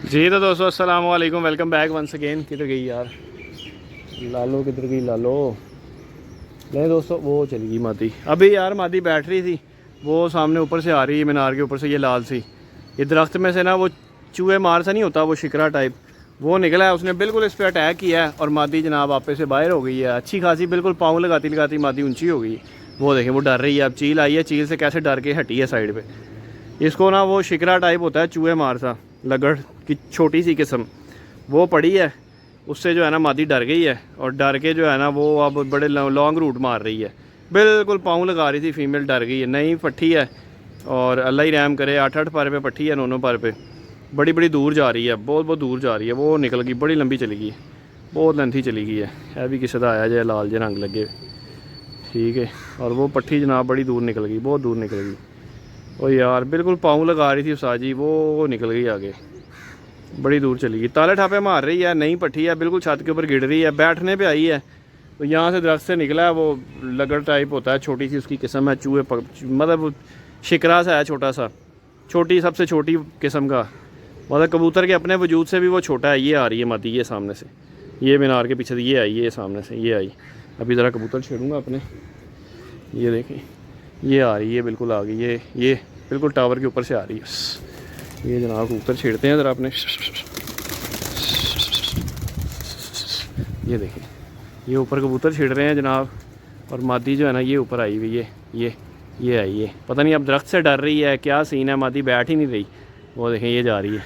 जी तो दोस्तों अस्सलाम वालेकुम, वेलकम बैक वंस अगेन। किधर गई यार लालो, किधर गई लालो? नहीं दोस्तों, वो चली गई मादी। अभी यार मादी बैठ रही थी, वो सामने ऊपर से आ रही है मीनार के ऊपर से। ये लाल सी ये दरख्त में से ना वो चूहे मार सा नहीं होता, वो शिकरा टाइप वो निकला है। उसने बिल्कुल इस पर अटैक किया है और मादी जनाब आपे से बाहर हो गई है अच्छी खासी। बिल्कुल पाँव लगाती लगाती मादी ऊंची हो गई। वो देखें, वो डर रही है। अब चील आई है, चील से कैसे डर के हटी है साइड पे। इसको ना वो शिकरा टाइप होता है, चूहे मार सा लगड़ की छोटी सी किस्म, वो पड़ी है। उससे जो है ना मादी डर गई है और डर के जो है ना वो अब बड़े लॉन्ग रूट मार रही है। बिल्कुल पाँव लगा रही थी, फीमेल डर गई है। नई पट्टी है और अल्लाह ही रहम करे, 8-8 पर पे पट्टी है, दोनों पर पे। बड़ी बड़ी दूर जा रही है, बहुत बहुत दूर जा रही है। वो निकल गई, बड़ी लंबी चली गई, बहुत लेंथी चली गई है भी किसी का आया जाए लाल जे रंग लगे, ठीक है। और वो पट्टी जनाब बड़ी दूर निकल गई, बहुत दूर निकल गई। ओ यार बिल्कुल पाँव लगा रही थी उसाजी, वो निकल गई आगे, बड़ी दूर चली गई। ताले ठापे मार रही है, नई पट्टी है, बिल्कुल छत के ऊपर गिर रही है, बैठने पे आई है। तो यहाँ से दरख्त से निकला है, वो लगड़ टाइप होता है, छोटी सी उसकी किस्म है। चूहे मतलब शिकरा सा है, छोटा सा, छोटी सबसे छोटी किस्म का। मतलब कबूतर के अपने वजूद से भी वो छोटा है। ये आ रही है मादी, ये सामने से, ये मीनार के पीछे से ये आई, ये सामने से ये आई। अभी ज़रा कबूतर छेड़ूँगा अपने, ये देखें, ये आ रही है, बिल्कुल आ गई। ये बिल्कुल टावर के ऊपर से आ रही है। ये जनाब कबूतर छेड़ते हैं ज़रा अपने, ये देखें, ये ऊपर कबूतर छेड़ रहे हैं जनाब। और मादी जो है ना ये ऊपर आई हुई है, ये आई है। पता नहीं अब दरख्त से डर रही है, क्या सीन है, मादी बैठ ही नहीं रही। वो देखें, ये जा रही है,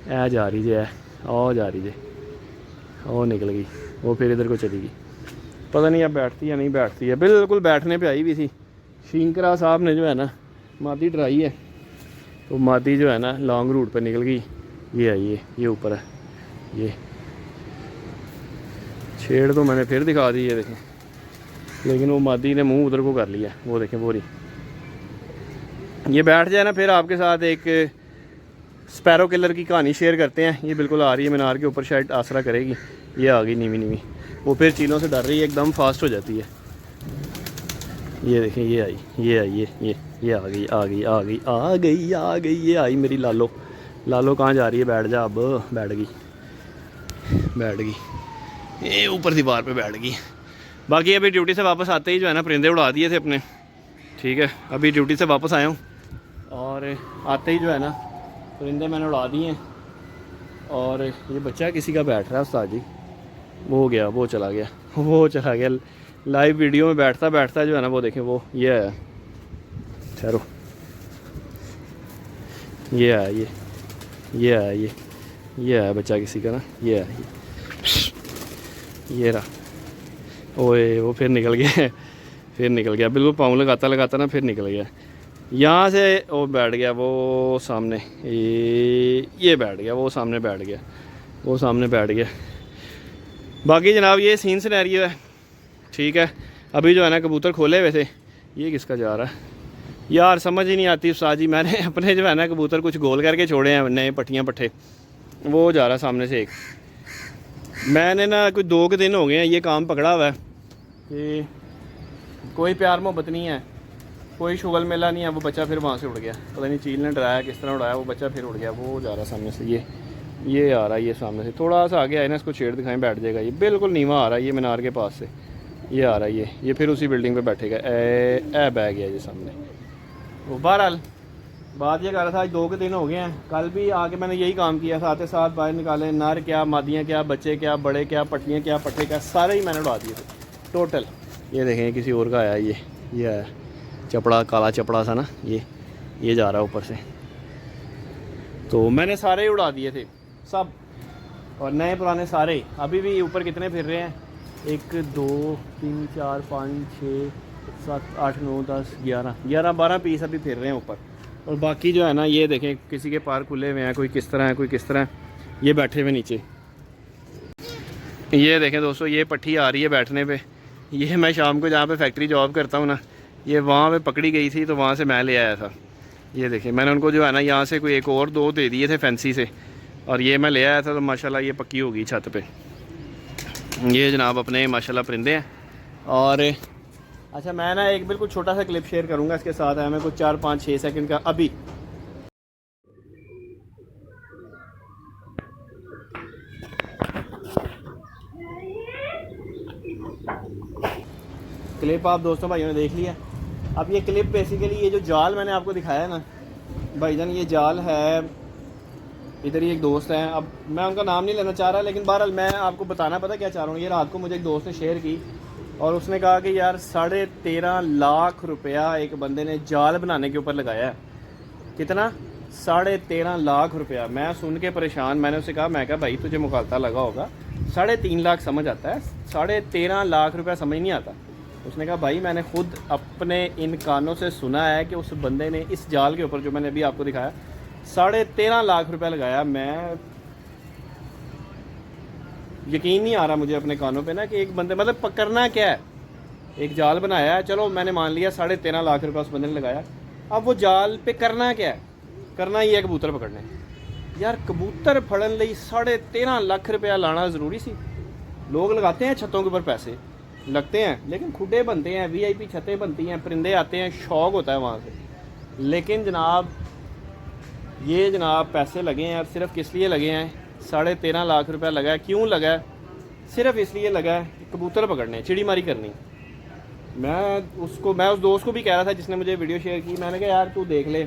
ऐ जा रही है, और जा रही है, और निकल गई। वो फिर इधर को चली गई, पता नहीं अब बैठती है नहीं बैठती है। बिल्कुल बैठने पे आई हुई थी। शिंकरा साहब ने जो है ना मादी डराई है, तो मादी जो है ना लॉन्ग रूट पे निकल गई। ये आई है, ये ऊपर है, ये छेड़ तो मैंने फिर दिखा दी है देखें, लेकिन वो मादी ने मुंह उधर को कर लिया। वो देखें, वो रही। ये बैठ जाए ना, फिर आपके साथ एक स्पैरो किलर की कहानी शेयर करते हैं। ये बिल्कुल आ रही है मीनार के ऊपर, शायद आसरा करेगी। ये आ गई नीवी नीवी, वो फिर चीलों से डर रही है, एकदम फास्ट हो जाती है। ये देखें, ये आई, ये आई, ये आ गई आ गई आ गई आ गई आ गई, ये आई मेरी लालो। लालो कहाँ जा रही है? बैठ जा अब, बैठ गई, बैठ गई, ये ऊपर दीवार पे बैठ गई। बाकी अभी ड्यूटी से वापस आते ही जो है ना परिंदे उड़ा दिए थे अपने, ठीक है। अभी ड्यूटी से वापस आया हूँ और आते ही जो है ना परिंदे मैंने उड़ा दिए हैं। और ये बच्चा किसी का बैठ रहा है उस्ताद जी, वो हो गया, वो चला गया, वो चला गया। लाइव वीडियो में बैठता बैठता जो है ना वो देखें, वो ये आया, ठहरो, ये आया, ये आया, ये आया बच्चा किसी का ना, ये आया, ये रहा। ओए वो फिर निकल गया, फिर निकल गया, बिल्कुल पाँव लगाता लगाता ना फिर निकल गया। यहाँ से वो बैठ गया, वो सामने ये बैठ गया, वो सामने बैठ गया, वो सामने बैठ गया। बाकी जनाब ये सीन सिनेरियो है, ठीक है। अभी जो है ना कबूतर खोले हुए थे। ये किसका जा रहा है यार, समझ ही नहीं आती उस्ताद जी। मैंने अपने जो है ना कबूतर कुछ गोल करके छोड़े हैं, नए पट्टियाँ पट्ठे। वो जा रहा है सामने से एक। मैंने ना कुछ 2 के दिन हो गए हैं ये काम पकड़ा हुआ है कि कोई प्यार मोहब्बत नहीं है, कोई शुगल मेला नहीं है। वो बच्चा फिर वहाँ से उड़ गया, पता नहीं चील ने डराया किस तरह उड़ाया, वो बच्चा फिर उड़ गया। वो जा रहा है सामने से, ये आ रहा है, ये सामने से थोड़ा सा आगे आए ना, इसको छेड़ दिखाएं बैठ जाएगा। ये बिल्कुल नीवा आ रहा है, ये मीनार के पास से ये आ रहा है। ये फिर उसी बिल्डिंग पे बैठेगा। ए बैग है ये सामने। वो बहरहाल बात ये कर रहा था, आज 2 के दिन हो गए हैं। कल भी आके मैंने यही काम किया, साथ ही साथ बाहर निकाले, नर क्या, मादियाँ क्या, बच्चे क्या, बड़े क्या, पट्टियाँ क्या, पट्टे क्या, सारे ही मैंने उड़ा दिए थे टोटल। ये देखें किसी और का आया, ये आया चपड़ा, काला चपड़ा सा ना, ये जा रहा है ऊपर से। तो मैंने सारे ही उड़ा दिए थे सब, और नए पुराने सारे। अभी भी ऊपर कितने फिर रहे हैं? 1 2 3 4 5 6 7 8 9 10 11 12 पीस अभी फिर रहे हैं ऊपर। और बाकी जो है ना ये देखें, किसी के पार खुले हुए हैं, कोई किस तरह है, कोई किस तरह है। ये बैठे हुए नीचे, ये देखें दोस्तों, ये पट्टी आ रही है बैठने पे। ये मैं शाम को जहाँ पे फैक्ट्री जॉब करता हूँ ना, ये वहाँ पे पकड़ी गई थी, तो वहाँ से मैं ले आया था। ये देखें, मैंने उनको जो है ना यहाँ से कोई एक और 2 दे दिए थे फैंसी से, और ये मैं ले आया था। तो माशाल्लाह ये पक्की हो गई छत पे। ये जनाब अपने माशाल्लाह परिंदे हैं। और अच्छा, मैं ना एक बिल्कुल छोटा सा क्लिप शेयर करूँगा इसके साथ है, मैं कुछ 4 5 6 सेकंड का। अभी क्लिप आप दोस्तों भाइयों ने देख लिया। अब ये क्लिप बेसिकली ये जो जाल मैंने आपको दिखाया है ना भाईजान, ये जाल है, इधर ही एक दोस्त है, अब मैं उनका नाम नहीं लेना चाह रहा, लेकिन बहरहाल मैं आपको बताना पता क्या चाह रहा हूँ। ये रात को मुझे एक दोस्त ने शेयर की और उसने कहा कि यार 13.5 लाख रुपया एक बंदे ने जाल बनाने के ऊपर लगाया है। कितना? 13.5 लाख रुपया। मैं सुन के परेशान, मैंने उसे कहा, मैं कहा भाई तुझे मुखालता लगा होगा, 3.5 लाख समझ आता है, 13.5 लाख रुपया समझ नहीं आता। उसने कहा भाई मैंने खुद अपने इन कानों से सुना है कि उस बंदे ने इस जाल के ऊपर जो मैंने अभी आपको दिखाया 13.5 लाख रुपया लगाया। मैं यकीन नहीं आ रहा मुझे अपने कानों पे ना कि एक बंदे, मतलब पकड़ना क्या है, एक जाल बनाया है, चलो मैंने मान लिया 13.5 लाख रुपया उस बंदे ने लगाया। अब वो जाल पे करना क्या है? करना ही है कबूतर पकड़ने। यार कबूतर फड़न ਲਈ 13.5 लाख रुपया लाना ज़रूरी सी? लोग लगाते हैं छतों के ऊपर पैसे लगते हैं, लेकिन खुडे बनते हैं, VIP छतें बनती हैं, परिंदे आते हैं, शौक होता है वहाँ से। लेकिन जनाब ये जनाब पैसे लगे हैं, सिर्फ किस लिए लगे हैं? 13.5 लाख रुपया लगा है। क्यों लगा है? सिर्फ इसलिए लगा है कि कबूतर पकड़ने, चिड़ी मारी करनी। मैं उस दोस्त को भी कह रहा था जिसने मुझे वीडियो शेयर की, मैंने कहा यार तू देख ले,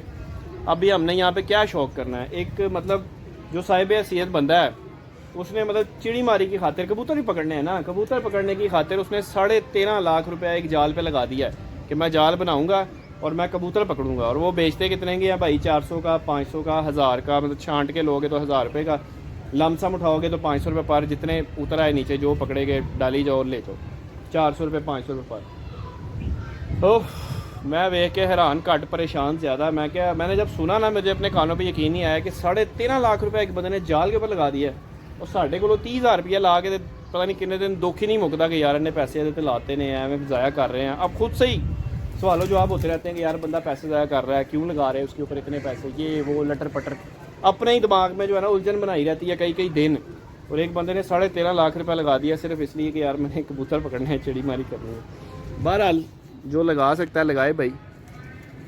अभी हमने यहाँ पे क्या शौक़ करना है। एक मतलब जो साहिब हैसियत बंदा है उसने मतलब चिड़ी मारी की खातिर कबूतर ही पकड़ने हैं ना, कबूतर पकड़ने की खातिर उसने 13.5 लाख रुपया एक जाल पे लगा दिया है कि मैं जाल बनाऊंगा और मैं कबूतर पकड़ूंगा। और वो बेचते कितने के हैं भाई? 400 का, 500 का, 1000 का, मतलब छांट के लोगे तो 1000 रुपये का, लमसम उठाओगे तो 500 रुपये पर, जितने उतर आए नीचे जो पकड़ेगे डाली जाओ और ले जाओ, 400 रुपये 500 रुपये पर। तो मैं देख के हैरान, घट परेशान ज़्यादा। मैंने जब सुना ना, मुझे अपने कानों पे यकीन नहीं आया कि 13.5 लाख रुपये एक बंदे ने जाल के ऊपर लगा दिया है। और साढ़े को 30,000 रुपया ला के पता नहीं कितने दिन दुख ही नहीं मुकता कि यार इन्हें पैसे तो लाते नहीं हैं, हमें ज़ाया कर रहे हैं। अब खुद से ही सवालों जवाब होते रहते हैं कि यार बंदा पैसे ज़ाया कर रहा है, क्यों लगा रहे हैं उसके ऊपर इतने पैसे, ये वो लटर पटर, अपने ही दिमाग में जो है ना उलझन बनाई रहती है कई दिन। और एक बंदे ने 13.5 लाख रुपया लगा दिया सिर्फ इसलिए कि यार मैंने कबूतर पकड़ना है, चिड़ी मारी करनी है। बहरहाल जो लगा सकता है लगाए भाई,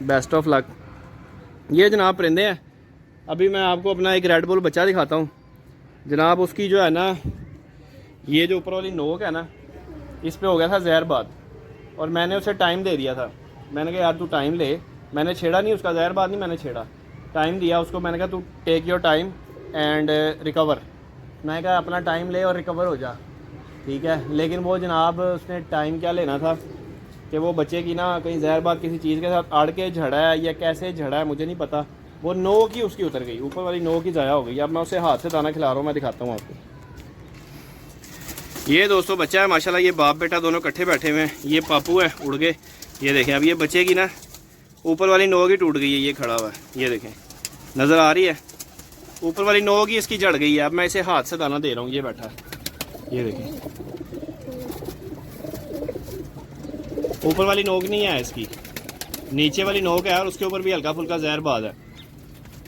बेस्ट ऑफ लक। ये जनाब परिंदे हैं। अभी मैं आपको अपना एक रेड बुल बच्चा दिखाता हूँ जनाब। उसकी जो है ना, ये जो ऊपर वाली नोक है ना, इस पे हो गया था जहरबाद और मैंने उसे टाइम दे दिया था। मैंने कहा यार तू टाइम ले, मैंने छेड़ा नहीं उसका, जहरबाद नहीं मैंने छेड़ा, टाइम दिया उसको। मैंने कहा तू take your time and recover. मैंने कहा अपना टाइम ले और रिकवर हो जा, ठीक है। लेकिन वो जनाब उसने टाइम क्या लेना था कि वो बच्चे की ना कहीं जहरबाद किसी चीज़ के साथ अड़ के झड़ा है या कैसे झड़ा है मुझे नहीं पता, वो नोक ही उसकी उतर गई, ऊपर वाली नोक ही ज़ाया हो गई। अब मैं उसे हाथ से दाना खिला रहा हूँ, मैं दिखाता हूँ आपको। ये दोस्तों बच्चा है माशाल्लाह, ये बाप बेटा दोनों इकट्ठे बैठे हुए हैं। ये पापू है, उड़ गए। ये देखें, अब ये बच्चे की ना ऊपर वाली नोक ही टूट गई है, ये खड़ा हुआ है, ये देखें नज़र आ रही है, ऊपर वाली नोक ही इसकी जड़ गई है। अब मैं इसे हाथ से दाना दे रहा हूँ, ये बैठा है, ये देखें ऊपर वाली नोक नहीं है इसकी, नीचे वाली नोक है और उसके ऊपर भी हल्का फुल्का जहरबाद है।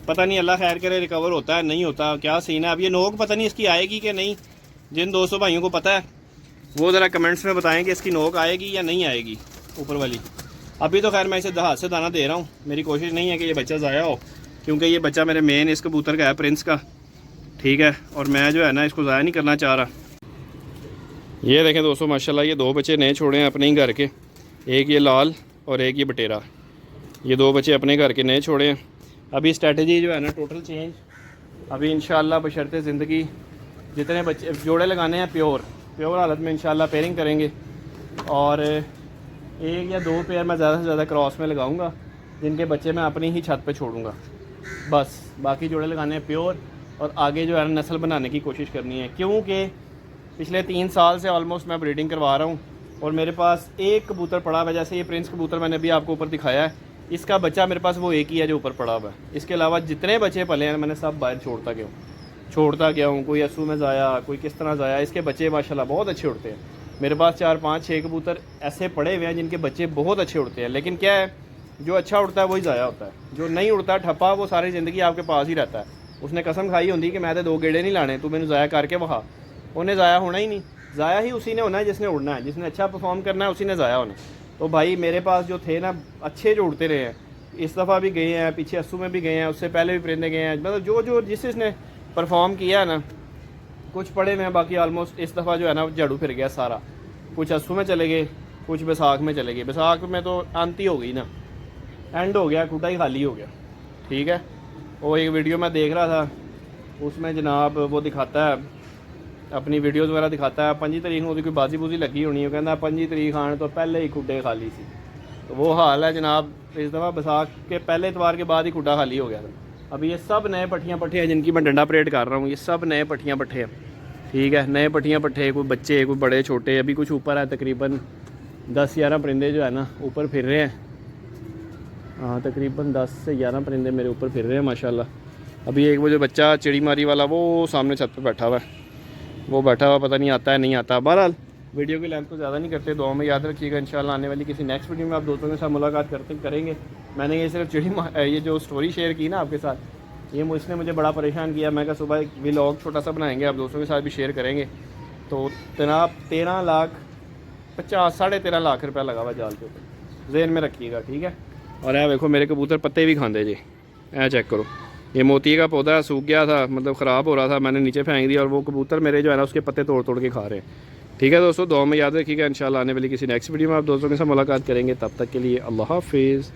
पता नहीं, अल्लाह खैर करे, रिकवर होता है नहीं होता, क्या सीन है। अब ये नोक पता नहीं इसकी आएगी कि नहीं। जिन दोस्तों भाइयों को पता है वो ज़रा कमेंट्स में बताएं कि इसकी नोक आएगी या नहीं आएगी ऊपर वाली। अभी तो खैर मैं इसे हाथ से दाना दे रहा हूँ, मेरी कोशिश नहीं है कि ये बच्चा ज़ाया हो, क्योंकि ये बच्चा मेरे मेन इस कबूतर का है, प्रिंस का, ठीक है। और मैं जो है ना इसको ज़ाया नहीं करना चाह रहा। ये देखें दोस्तों माशाल्लाह, ये 2 बच्चे नए छोड़े हैं अपने ही घर के, एक ये लाल और एक ये बटेरा। ये 2 बच्चे अपने घर के नए छोड़े हैं। अभी स्ट्रेटजी जो है ना टोटल चेंज। अभी इंशाल्लाह बशर्ते ज़िंदगी जितने बच्चे जोड़े लगाने हैं प्योर हालत में इंशाल्लाह पेयरिंग करेंगे। और 1 या 2 पेयर मैं ज़्यादा से ज़्यादा क्रॉस में लगाऊंगा, जिनके बच्चे मैं अपनी ही छत पे छोड़ूंगा बस। बाकी जोड़े लगाने हैं प्योर और आगे जो है नस्ल बनाने की कोशिश करनी है, क्योंकि पिछले 3 साल से ऑलमोस्ट मैं ब्रीडिंग करवा रहा हूँ और मेरे पास एक कबूतर पड़ा हुआ है। जैसे ये प्रिंस कबूतर मैंने अभी आपको ऊपर दिखाया है, इसका बच्चा मेरे पास वो एक ही है जो ऊपर पड़ा हुआ है। इसके अलावा जितने बच्चे पले हैं मैंने सब बाहर छोड़ता गया हूँ। कोई असू में ज़ाया, कोई किस तरह ज़ाया। इसके बच्चे माशाल्लाह बहुत अच्छे उड़ते हैं। मेरे पास 4, 5, 6 कबूतर ऐसे पड़े हुए हैं जिनके बच्चे बहुत अच्छे उड़ते हैं। लेकिन क्या है, जो अच्छा उड़ता है वही ज़ाया होता है, जो नहीं उड़ता ठप्पा वो सारी ज़िंदगी आपके पास ही रहता है। उसने कसम खाई होती कि मैं तो 2 गेड़े नहीं लाने, तू मैंने ज़ाया करके वहा, उन्हें ज़ाया होना ही नहीं। ज़ाया ही उसी ने होना है जिसने उड़ना है, जिसने अच्छा परफॉर्म करना है उसी ने ज़ाया होना। तो भाई मेरे पास जो थे ना अच्छे जो उड़ते रहे हैं, इस दफ़ा भी गए हैं, पीछे अस्सू में भी गए हैं, उससे पहले भी परिंदे गए हैं, मतलब जो जिसने परफॉर्म किया है ना, कुछ पड़े हुए हैं, बाकी ऑलमोस्ट इस दफ़ा जो है ना झाड़ू फिर गया सारा। कुछ अस्सू में चले गए, कुछ बैसाख में चले गए। बैसाख में तो अंत ही हो गई ना, एंड हो गया, खुटा ही खाली हो गया। ठीक है, वो एक वीडियो मैं देख रहा था, उसमें जनाब वो दिखाता है, अपनी वीडियोस वगैरह दिखाता है, 5 तरीक को कोई बाजी बूजी लगी होनी है, कहता 5 तरीक आने तो पहले ही खुडे खाली सी। तो वो हाल है जनाब, इस दफ़ा बैसाख के पहले इतवार के बाद ही खुडा खाली हो गया था। अभी ये सब नए पट्टियाँ पट्टे हैं जिनकी मैं डंडा परेड कर रहा हूँ, ये सब नए पट्टियाँ पट्टे हैं। ठीक है, नए पट्टियाँ पट्टे, कोई बच्चे कोई बड़े छोटे, अभी कुछ ऊपर है, तकरीबन 10-11 परिंदे जो है ना ऊपर फिर रहे हैं। हाँ, तकरीबन 10 से 11 परिंदे मेरे ऊपर फिर रहे हैं माशाल्लाह। अभी एक वो जो बच्चा चिड़ी मारी वाला वो सामने छत पे बैठा हुआ है, वो बैठा हुआ, पता नहीं आता है नहीं आता। बहरहाल वीडियो की लेंथ को ज़्यादा नहीं करते, दुआ में याद रखिएगा। इंशाल्लाह आने वाली किसी नेक्स्ट वीडियो में आप दोस्तों के साथ मुलाकात करेंगे। मैंने ये सिर्फ ये जो स्टोरी शेयर की ना आपके साथ, ये इसने मुझे बड़ा परेशान किया। मैं कहा सुबह एक व्लॉग छोटा सा बनाएंगे, आप दोस्तों के साथ भी शेयर करेंगे। तो जनाब 13,50,13.5 लाख रुपया लगा हुआ जाल के ऊपर, ज़हन में रखिएगा। ठीक है, और यह देखो मेरे कबूतर पत्ते भी खाते जी, ऐ चेक करो। ये मोती का पौधा सूख गया था, मतलब ख़राब हो रहा था, मैंने नीचे फेंक दिया और वो कबूतर मेरे जो है ना उसके पत्ते तोड़ तोड़ के खा रहे हैं। ठीक है दोस्तों, दुआ में याद रखिएगा। इंशाल्लाह आने वाली किसी नेक्स्ट वीडियो में आप दोस्तों के साथ मुलाकात करेंगे। तब तक के लिए अल्लाह हाफिज़।